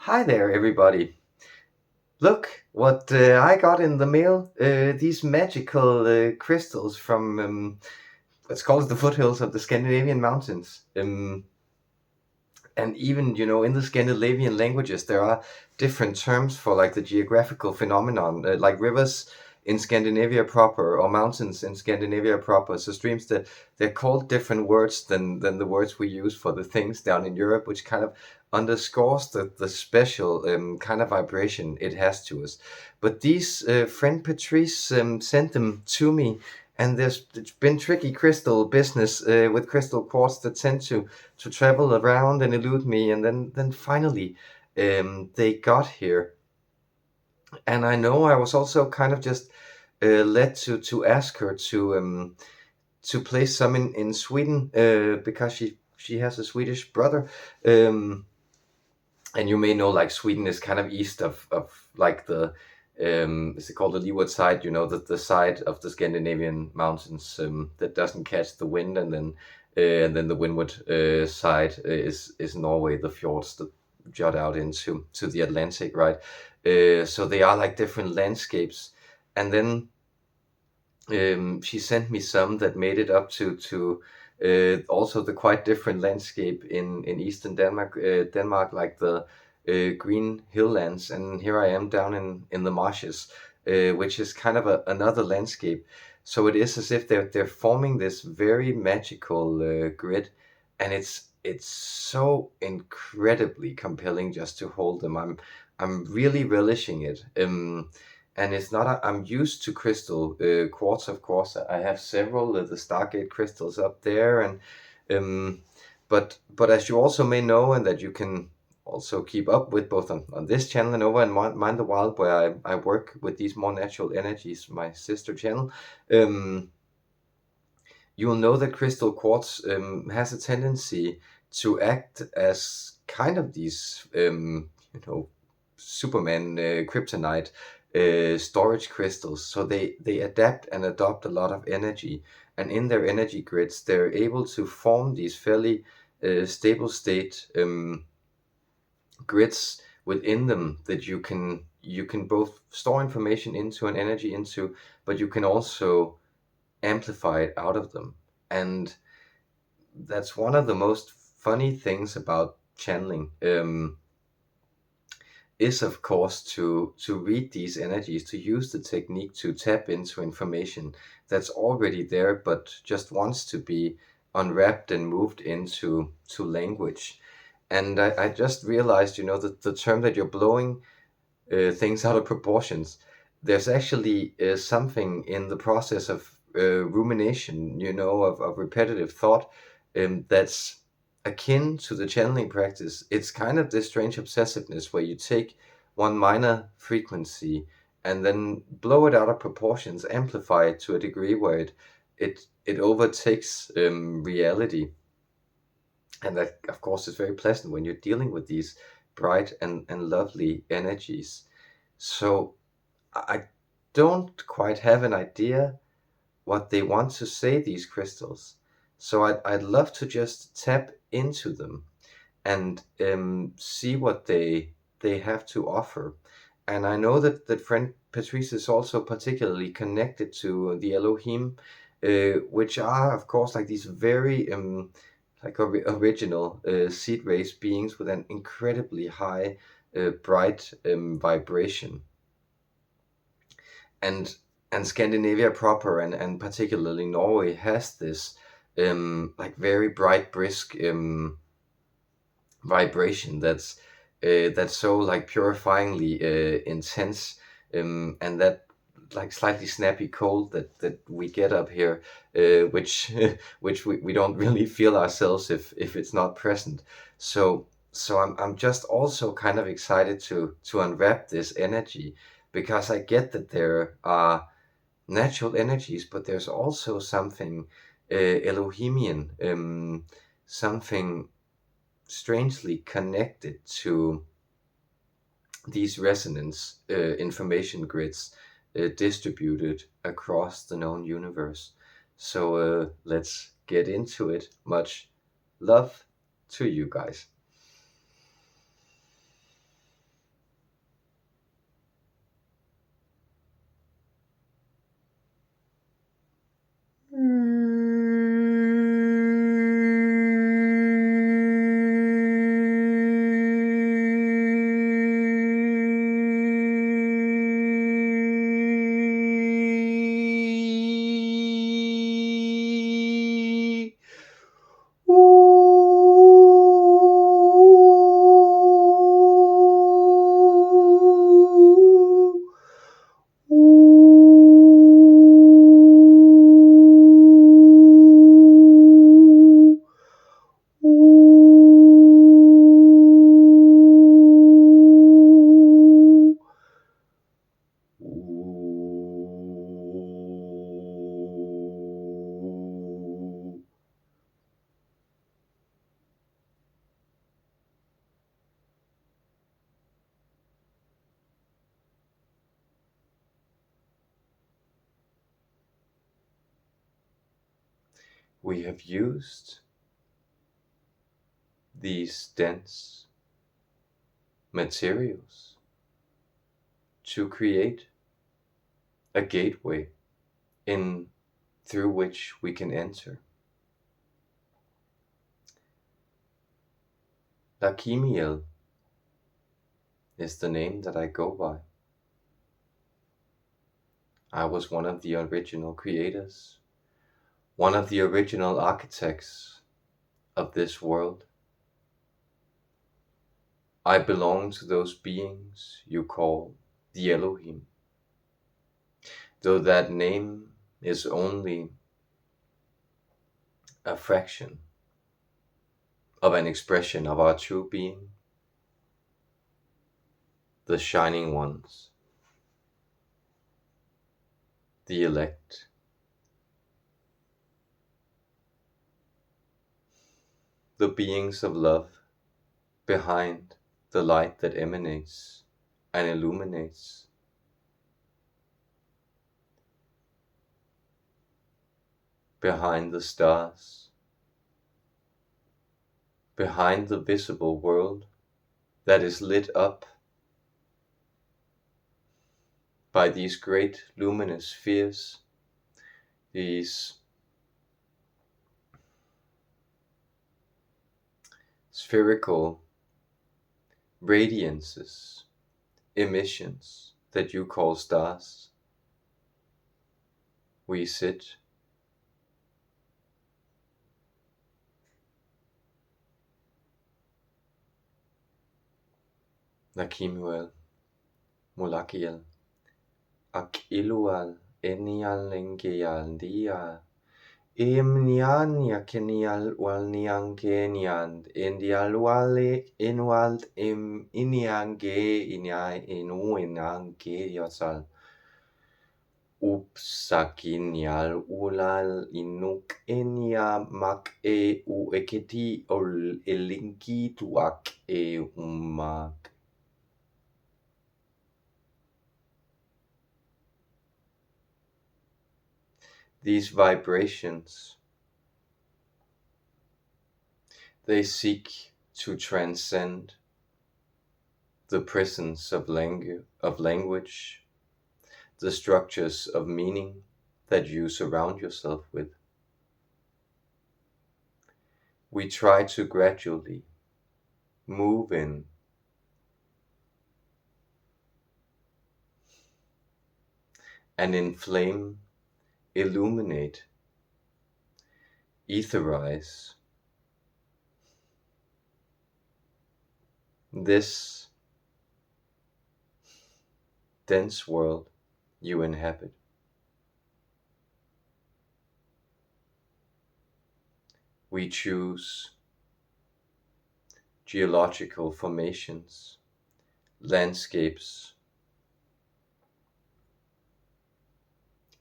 Hi there, everybody. Look what I got in the mail. These magical crystals from what's called the foothills of the Scandinavian mountains. And even, in the Scandinavian languages, there are different terms for like the geographical phenomenon, like rivers in Scandinavia proper or mountains in Scandinavia proper. So streams that they're called different words than the words we use for the things down in Europe, which kind of underscores the special kind of vibration it has to us. But these friend Patrice sent them to me, and it's been tricky crystal business with crystal quartz that tend to travel around and elude me, and then finally they got here. And I know I was also kind of just led to ask her to place some in Sweden, because she has a Swedish brother. um, and you may know, like, Sweden is kind of east of like the is it called the leeward side, the side of the Scandinavian mountains that doesn't catch the wind, and then the windward side is Norway, the fjords that jut out into the Atlantic, right? So they are like different landscapes. And then she sent me some that made it up to also the quite different landscape in eastern Denmark, like the green hilllands, and here I am down in the marshes, which is kind of another landscape. So it is as if they're forming this very magical grid, and it's so incredibly compelling just to hold them. I'm really relishing it. And it's not I'm used to crystal quartz, of course. I have several of the Stargate crystals up there, and um, but as you also may know, and that you can also keep up with both on this channel and over in Mind the Wild, where I work with these more natural energies, my sister channel. um, you'll know that crystal quartz has a tendency to act as kind of these Superman kryptonite storage crystals. So they adapt and adopt a lot of energy, and in their energy grids, they're able to form these fairly stable state grids within them that you can both store information into and energy into, but you can also amplify it out of them. And that's one of the most funny things about channeling. Is, of course, to read these energies, to use the technique to tap into information that's already there, but just wants to be unwrapped and moved into language. And I just realized, that the term that you're blowing things out of proportions, there's actually something in the process of rumination, of repetitive thought, that's akin to the channeling practice. It's kind of this strange obsessiveness where you take one minor frequency and then blow it out of proportions, amplify it to a degree where it overtakes reality. And that, of course, is very pleasant when you're dealing with these bright and lovely energies. So I don't quite have an idea what they want to say, these crystals. So I'd love to just tap into them and see what they have to offer. And I know that friend Patrice is also particularly connected to the Elohim, which are, of course, like these very like original seed race beings with an incredibly high, bright vibration. And Scandinavia proper, and particularly Norway, has this like very bright, brisk vibration that's so like purifyingly intense, and that like slightly snappy cold that we get up here, which which we don't really feel ourselves if it's not present. So I'm just also kind of excited to unwrap this energy, because I get that there are natural energies, but there's also something Elohimian, something strangely connected to these resonance information grids distributed across the known universe. So let's get into it. Much love to you guys. we have used these dense materials to create a gateway in through which we can enter. Lakimuël is the name that I go by. I was one of the original creators, one of the original architects of this world. I belong to those beings you call the Elohim, though that name is only a fraction of an expression of our true being, the shining ones, the elect. The beings of love behind the light that emanates and illuminates. Behind the stars, behind the visible world that is lit up by these great luminous spheres, these spherical radiances, emissions that you call stars. We sit Lakimuël, Mulakiel, Akilual, Enial, Engeal, Dial, Imnian, Yakenial, Walnian, Kenian, Indial, Wale, Inwald, Iniange, Inia, Inuinan, Yosal, Upsakinial, Ulal, Inuk, Enia, Mak, Ueketi, Ol, Elinki, Tuak, Umak. These vibrations, they seek to transcend the presence of language, the structures of meaning that you surround yourself with. We try to gradually move in and inflame, illuminate, etherize this dense world you inhabit. We choose geological formations, landscapes,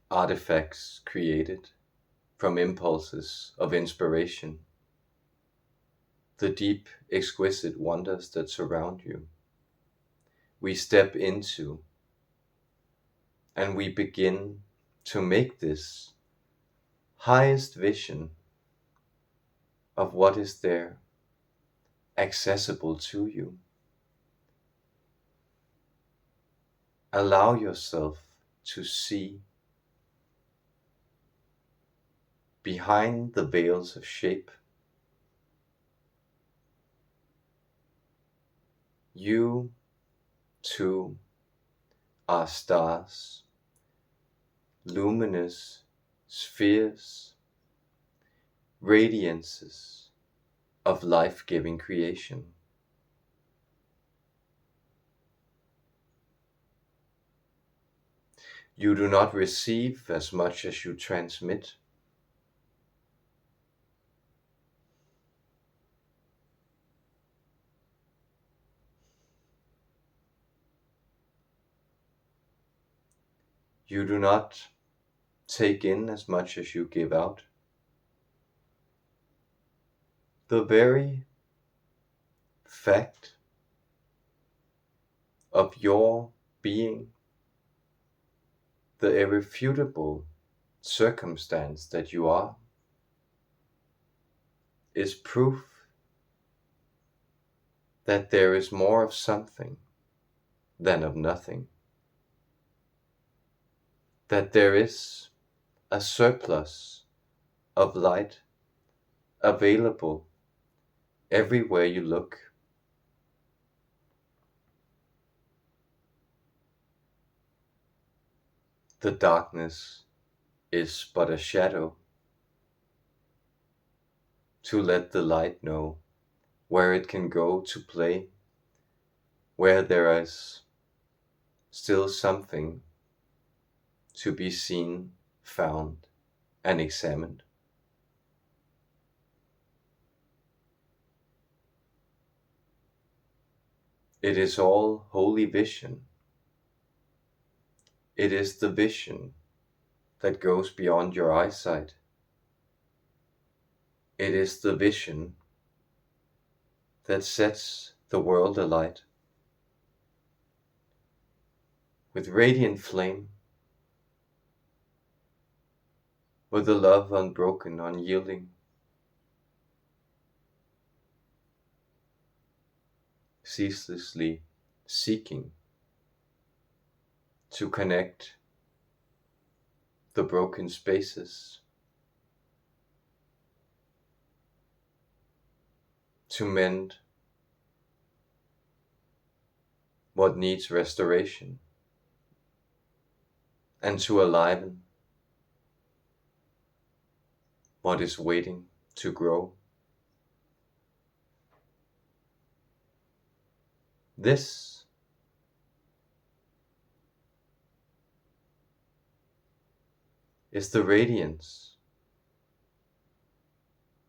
artifacts created from impulses of inspiration, the deep, exquisite wonders that surround you. We step into and we begin to make this highest vision of what is there accessible to you. Allow yourself to see behind the veils of shape. You too are stars, luminous spheres, radiances of life-giving creation. You do not receive as much as you transmit. You do not take in as much as you give out. The very fact of your being, the irrefutable circumstance that you are, is proof that there is more of something than of nothing, that there is a surplus of light available everywhere you look. The darkness is but a shadow to let the light know where it can go to play, where there is still something to be seen, found, and examined. It is all holy vision. It is the vision that goes beyond your eyesight. It is the vision that sets the world alight with radiant flame, with a love unbroken, unyielding, ceaselessly seeking to connect the broken spaces, to mend what needs restoration, and to aliven what is waiting to grow. This is the radiance.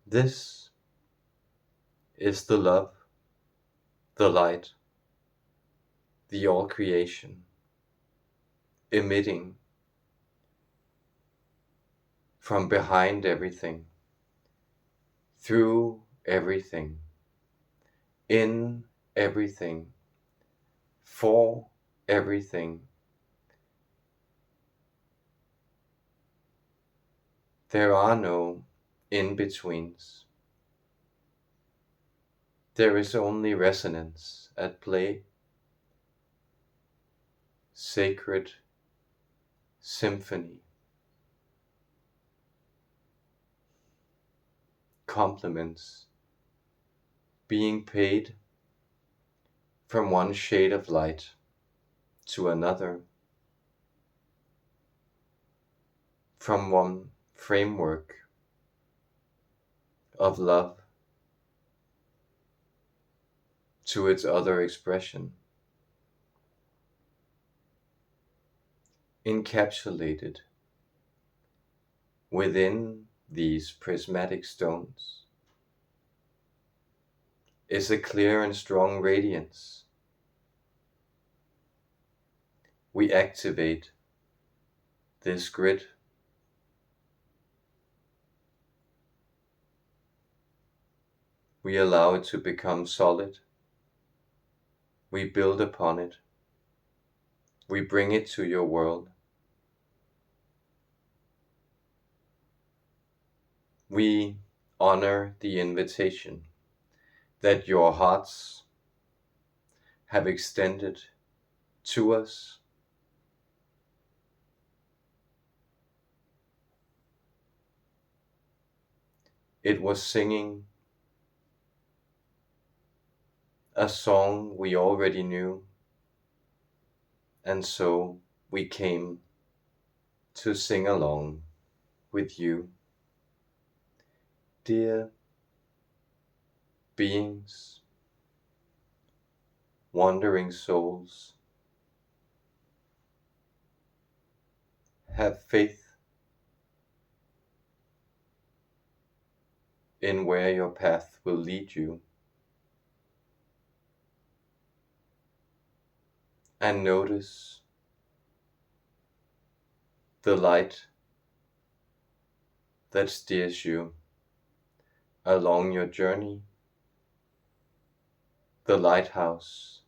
This is the love, the light, the all creation, emitting from behind everything, through everything, in everything, for everything. There are no in-betweens. There is only resonance at play, sacred symphony, compliments being paid from one shade of light to another, from one framework of love to its other expression, encapsulated within these prismatic stones is a clear and strong radiance. We activate this grid. We allow it to become solid. We build upon it. We bring it to your world. We honor the invitation that your hearts have extended to us. It was singing a song we already knew, and so we came to sing along with you. Dear beings, wandering souls, have faith in where your path will lead you, and notice the light that steers you along your journey, the lighthouse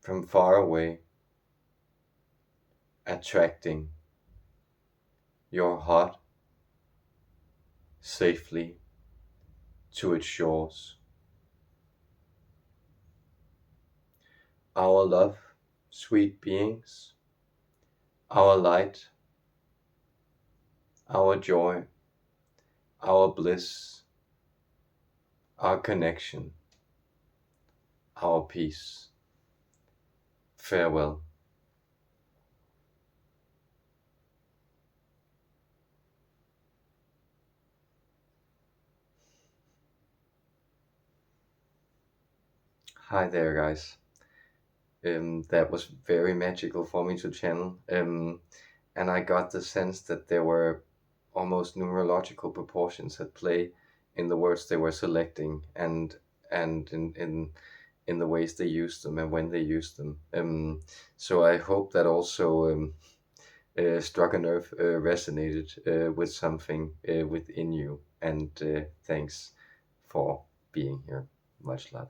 from far away, attracting your heart safely to its shores. Our love, sweet beings, our light, our joy, our bliss, our connection, our peace. Farewell. Hi there, guys. That was very magical for me to channel. And I got the sense that there were almost numerological proportions at play in the words they were selecting, and in the ways they used them and when they used them. So I hope that also struck a nerve, resonated with something within you. And thanks for being here. Much love.